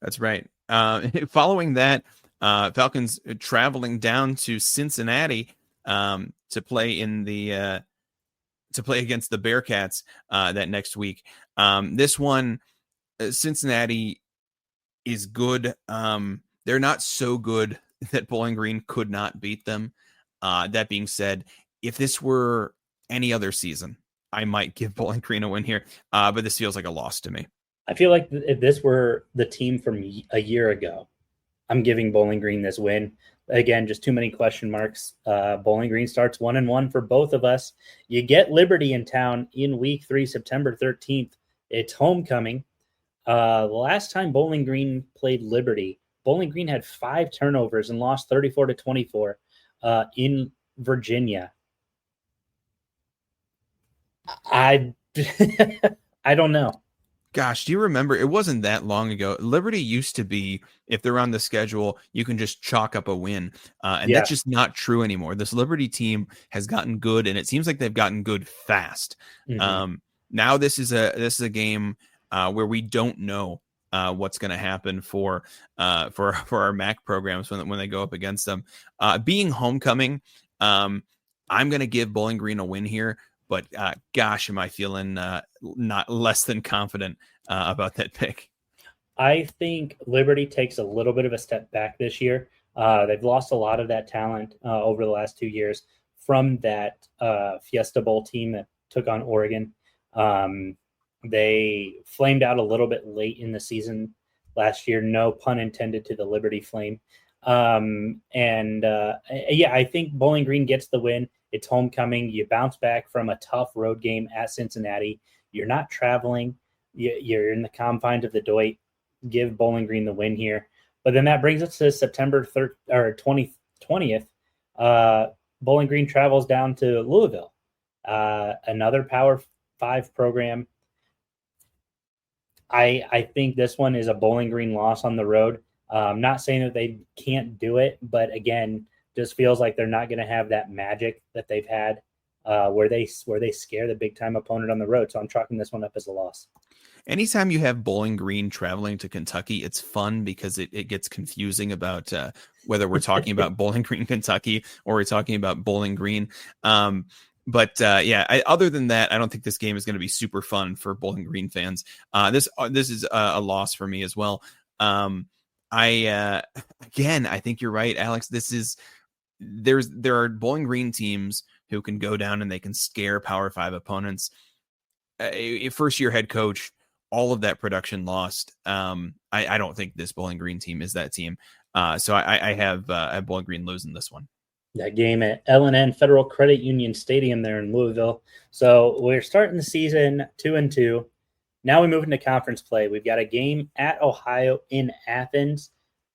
That's right. Following that, Falcons traveling down to Cincinnati to play against the Bearcats that next week. This one, Cincinnati is good. They're not so good that Bowling Green could not beat them. That being said, if this were any other season, I might give Bowling Green a win here, but this feels like a loss to me. I feel like if this were the team from a year ago, I'm giving Bowling Green this win. Again, just too many question marks. Bowling Green starts 1-1 for both of us. You get Liberty in town in week 3, September 13th. It's homecoming. The last time Bowling Green played Liberty, Bowling Green had 5 turnovers and lost 34-24 in Virginia. I I don't know. Gosh, do you remember? It wasn't that long ago. Liberty used to be, if they're on the schedule, you can just chalk up a win. And that's just not true anymore. This Liberty team has gotten good, and it seems like they've gotten good fast. Mm-hmm. Now this is a game where we don't know what's going to happen for our MAC programs when they go up against them. Being homecoming, I'm going to give Bowling Green a win here. But gosh, am I feeling not less than confident about that pick? I think Liberty takes a little bit of a step back this year. They've lost a lot of that talent over the last 2 years from that Fiesta Bowl team that took on Oregon. They flamed out a little bit late in the season last year. No pun intended to the Liberty Flame. I think Bowling Green gets the win. It's homecoming. You bounce back from a tough road game at Cincinnati. You're not traveling. You're in the confines of the Doit. Give Bowling Green the win here. But then that brings us to September 20th. Bowling Green travels down to Louisville, another Power 5 program. I think this one is a Bowling Green loss on the road. I'm not saying that they can't do it, but again, just feels like they're not going to have that magic that they've had where they scare the big time opponent on the road. So I'm chalking this one up as a loss. Anytime you have Bowling Green traveling to Kentucky, it's fun because it gets confusing about whether we're talking about Bowling Green, Kentucky, or we're talking about Bowling Green. Other than that, I don't think this game is going to be super fun for Bowling Green fans. This is a loss for me as well. I think you're right, Alex. There are Bowling Green teams who can go down and they can scare Power 5 opponents. A first-year head coach, all of that production lost. I don't think this Bowling Green team is that team. So I have Bowling Green losing this one. That game at L&N Federal Credit Union Stadium there in Louisville. So we're starting the season 2-2. Now we move into conference play. We've got a game at Ohio in Athens.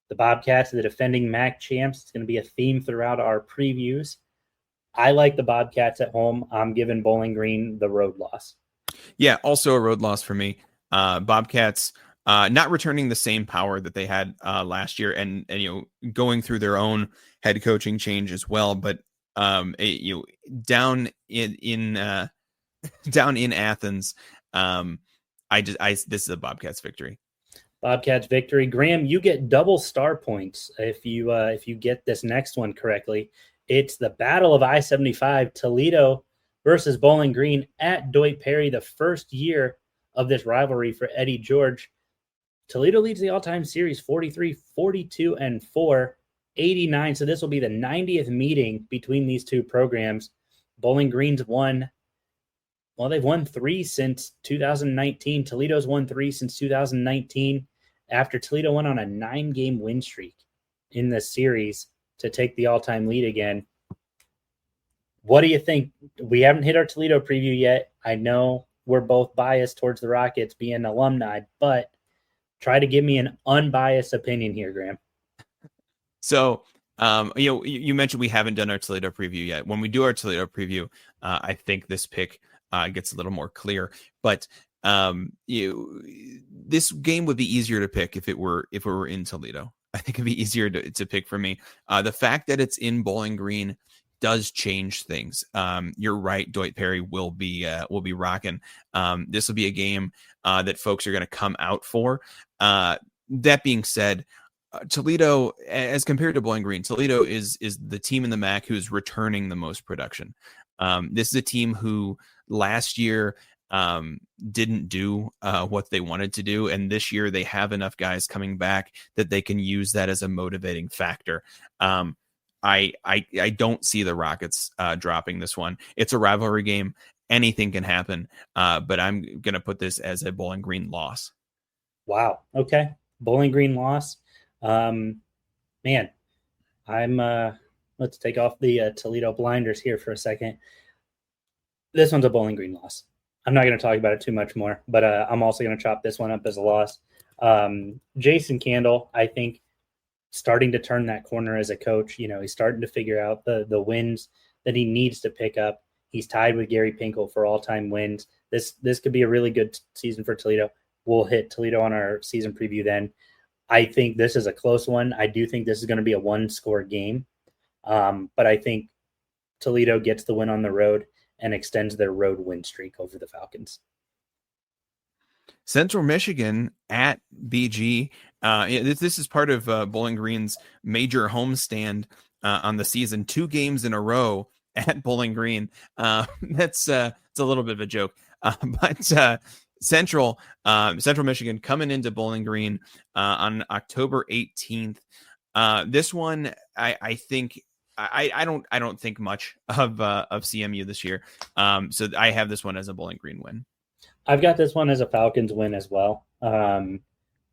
The Bobcats are the defending MAC champs. It's going to be a theme throughout our previews. I like the Bobcats at home. I'm giving Bowling Green the road loss. Yeah, also a road loss for me. Bobcats not returning the same power that they had last year, and going through their own head coaching change as well. But down in Athens, this is a Bobcats victory. Bobcats victory. Graham, you get double star points if you get this next one correctly. It's the Battle of I-75, Toledo versus Bowling Green at Doit Perry, the first year of this rivalry for Eddie George. Toledo leads the all-time series 43, 42, and 4, 89. So this will be the 90th meeting between these two programs. Bowling Green's won. Well, they've won 3 since 2019. Toledo's won 3 since 2019 after Toledo went on a 9-game win streak in the series to take the all-time lead again. What do you think? We haven't hit our Toledo preview yet. I know we're both biased towards the Rockets being alumni, but try to give me an unbiased opinion here, Graham. So, you mentioned we haven't done our Toledo preview yet. When we do our Toledo preview, I think this pick gets a little more clear. But this game would be easier to pick if it were in Toledo. I think it'd be easier to pick for me. The fact that it's in Bowling Green does change things. You're right. Doit Perry will be rocking. This will be a game that folks are going to come out for. That being said, Toledo, as compared to Bowling Green, Toledo is the team in the MAC who's returning the most production. This is a team who last year didn't do what they wanted to do. And this year they have enough guys coming back that they can use that as a motivating factor. I don't see the Rockets dropping this one. It's a rivalry game. Anything can happen. But I'm going to put this as a Bowling Green loss. Wow. Okay. Bowling Green loss. Man, let's take off the Toledo blinders here for a second. This one's a Bowling Green loss. I'm not going to talk about it too much more, but I'm also going to chop this one up as a loss. Jason Candle, I think, starting to turn that corner as a coach. He's starting to figure out the wins that he needs to pick up. He's tied with Gary Pinkel for all-time wins. This could be a really good season for Toledo. We'll hit Toledo on our season preview then. I think this is a close one. I do think this is going to be a one-score game, but I think Toledo gets the win on the road and extends their road win streak over the Falcons. Central Michigan at BG. This is part of Bowling Green's major homestand on the season. 2 games in a row at Bowling Green. It's a little bit of a joke, but Central Michigan coming into Bowling Green on October 18th. This one, I think. I don't think much of CMU this year. So I have this one as a Bowling Green win. I've got this one as a Falcons win as well.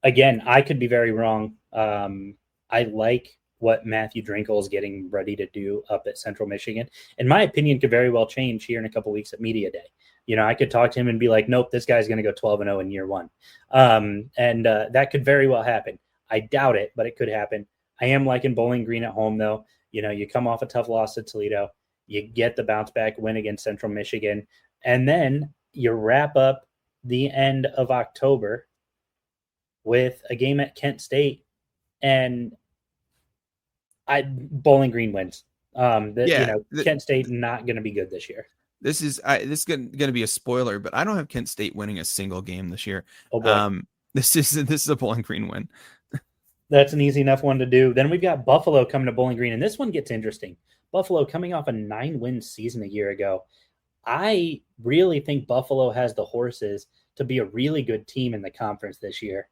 Again, I could be very wrong. I like what Matthew Drinkle is getting ready to do up at Central Michigan. And my opinion could very well change here in a couple weeks at Media Day. I could talk to him and be like, nope, this guy's going to go 12-0 in year one. And that could very well happen. I doubt it, but it could happen. I am liking Bowling Green at home, though. You come off a tough loss to Toledo, you get the bounce back win against Central Michigan, and then you wrap up the end of October with a game at Kent State, and Bowling Green wins. Kent State not going to be good this year. This is going to be a spoiler, but I don't have Kent State winning a single game this year. Oh boy. This is a Bowling Green win. That's an easy enough one to do. Then we've got Buffalo coming to Bowling Green, and this one gets interesting. Buffalo coming off a 9-win season a year ago. I really think Buffalo has the horses to be a really good team in the conference this year.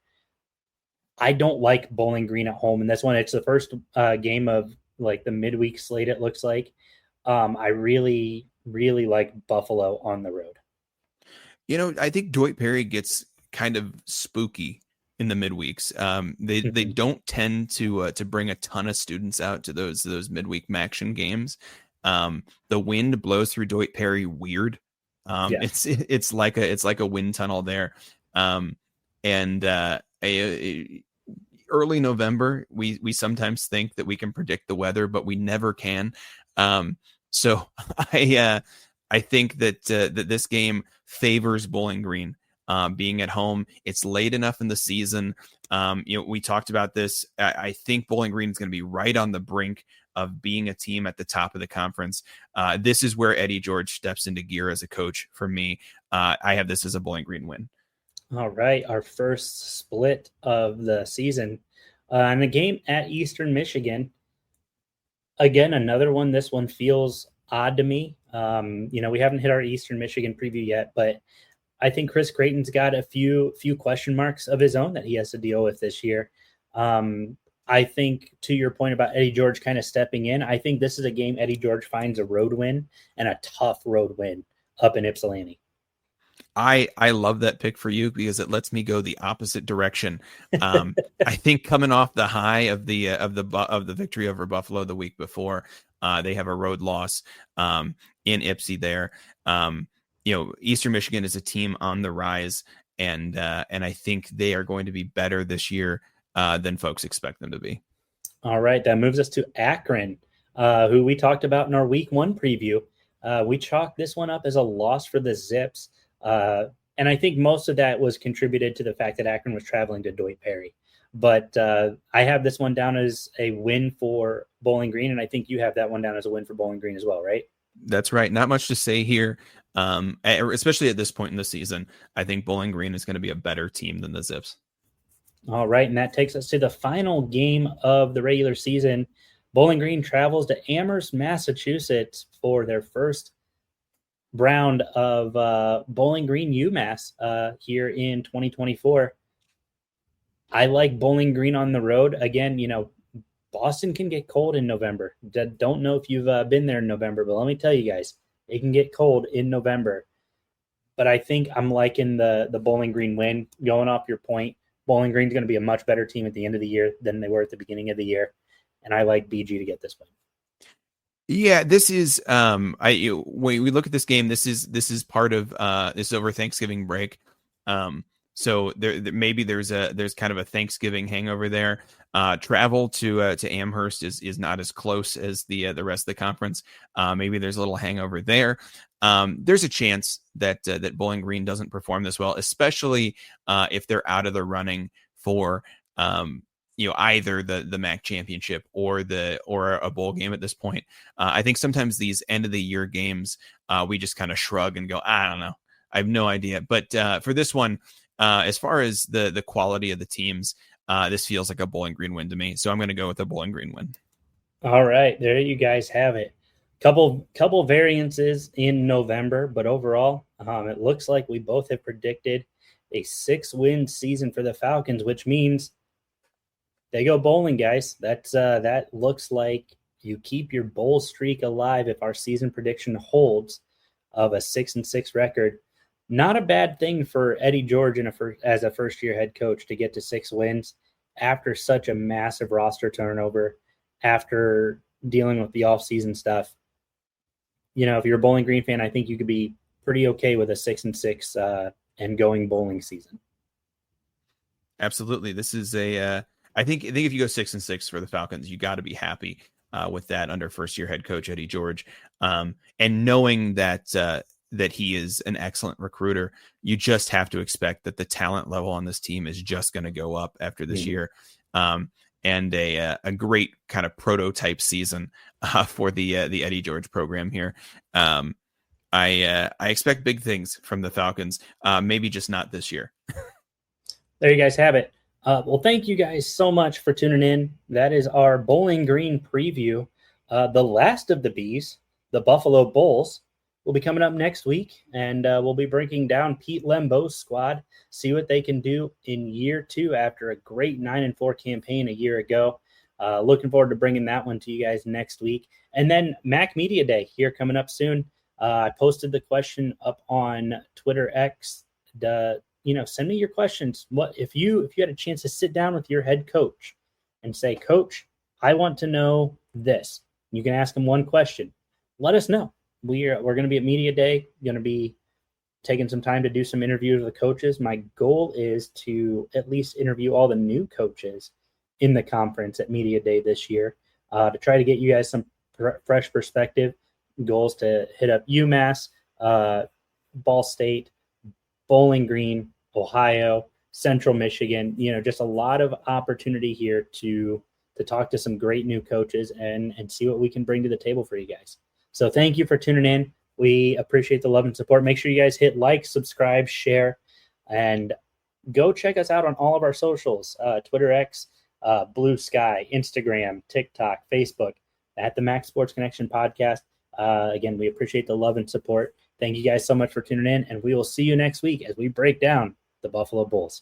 I don't like Bowling Green at home in this one. It's the first game of like the midweek slate, it looks like. I really, really like Buffalo on the road. I think Dwight Perry gets kind of spooky in the midweeks. They don't tend to bring a ton of students out to those midweek Maction games. The wind blows through Dwight Perry weird. It's like a wind tunnel there. Early November, we sometimes think that we can predict the weather, but we never can. So I think that this game favors Bowling Green. Being at home, it's late enough in the season. We talked about this. I think Bowling Green is going to be right on the brink of being a team at the top of the conference. This is where Eddie George steps into gear as a coach for me. I have this as a Bowling Green win. All right. Our first split of the season. And the game at Eastern Michigan. Again, another one. This one feels odd to me. We haven't hit our Eastern Michigan preview yet, but I think Chris Creighton's got a few question marks of his own that he has to deal with this year. I think, to your point about Eddie George kind of stepping in, I think this is a game Eddie George finds a road win, and a tough road win up in Ypsilanti. I love that pick for you because it lets me go the opposite direction. I think coming off the high of the victory over Buffalo the week before, they have a road loss in Ypsi there. Eastern Michigan is a team on the rise, and I think they are going to be better this year than folks expect them to be. All right, that moves us to Akron, who we talked about in our week 1 preview. We chalked this one up as a loss for the Zips, and I think most of that was contributed to the fact that Akron was traveling to Dwight Perry. But I have this one down as a win for Bowling Green, and I think you have that one down as a win for Bowling Green as well, right? That's right. Not much to say here, especially at this point in the season. I think Bowling Green is going to be a better team than the Zips. All right, and that takes us to the final game of the regular season. Bowling Green travels to Amherst, Massachusetts for their first round of Bowling Green UMass here in 2024. I like Bowling Green on the road. Again, Boston can get cold in November. Don't know if you've been there in November, but let me tell you guys, it can get cold in November. But I think I'm liking the Bowling Green win. Going off your point, Bowling Green's going to be a much better team at the end of the year than they were at the beginning of the year. And I like BG to get this win. Yeah, this is when we look at this game, this is part of this is over Thanksgiving break. So there maybe there's kind of a Thanksgiving hangover there. Travel to Amherst is not as close as the rest of the conference. Maybe there's a little hangover there. There's a chance that Bowling Green doesn't perform this well, especially if they're out of the running for either the MAC championship or a bowl game at this point. I think sometimes these end of the year games, we just kind of shrug and go, I don't know. I have no idea. But for this one, as far as the quality of the teams, this feels like a Bowling Green win to me. So I'm going to go with a Bowling Green win. All right. There you guys have it. Couple variances in November, but overall, it looks like we both have predicted a 6-win season for the Falcons, which means they go bowling, guys. That looks like you keep your bowl streak alive if our season prediction holds of a 6-6 record. Not a bad thing for Eddie George as a first-year head coach to get to 6 wins after such a massive roster turnover, after dealing with the offseason stuff. If you're a Bowling Green fan, I think you could be pretty okay with a 6-6 and going bowling season. Absolutely. This is I think if you go 6-6 for the Falcons, you got to be happy with that under first-year head coach Eddie George, and knowing that he is an excellent recruiter. You just have to expect that the talent level on this team is just going to go up after this year, and a great kind of prototype season for the Eddie George program here. I expect big things from the Falcons, maybe just not this year. There you guys have it. Well, thank you guys so much for tuning in. That is our Bowling Green preview. The last of the Bs, the Buffalo Bulls, will be coming up next week, and we'll be breaking down Pete Lembo's squad, see what they can do in year 2 after a great 9-4 campaign a year ago. Looking forward to bringing that one to you guys next week. And then MAC Media Day here coming up soon. I posted the question up on Twitter X. Send me your questions. What if you had a chance to sit down with your head coach and say, Coach, I want to know this. You can ask him one question. Let us know. We're going to be at Media Day, going to be taking some time to do some interviews with the coaches. My goal is to at least interview all the new coaches in the conference at Media Day this year to try to get you guys some fresh perspective. Goals to hit up UMass, Ball State, Bowling Green, Ohio, Central Michigan. Just a lot of opportunity here to talk to some great new coaches and see what we can bring to the table for you guys. So thank you for tuning in. We appreciate the love and support. Make sure you guys hit like, subscribe, share, and go check us out on all of our socials, Twitter X, Blue Sky, Instagram, TikTok, Facebook, at the Mac Sports Connection podcast. Again, we appreciate the love and support. Thank you guys so much for tuning in, and we will see you next week as we break down the Buffalo Bulls.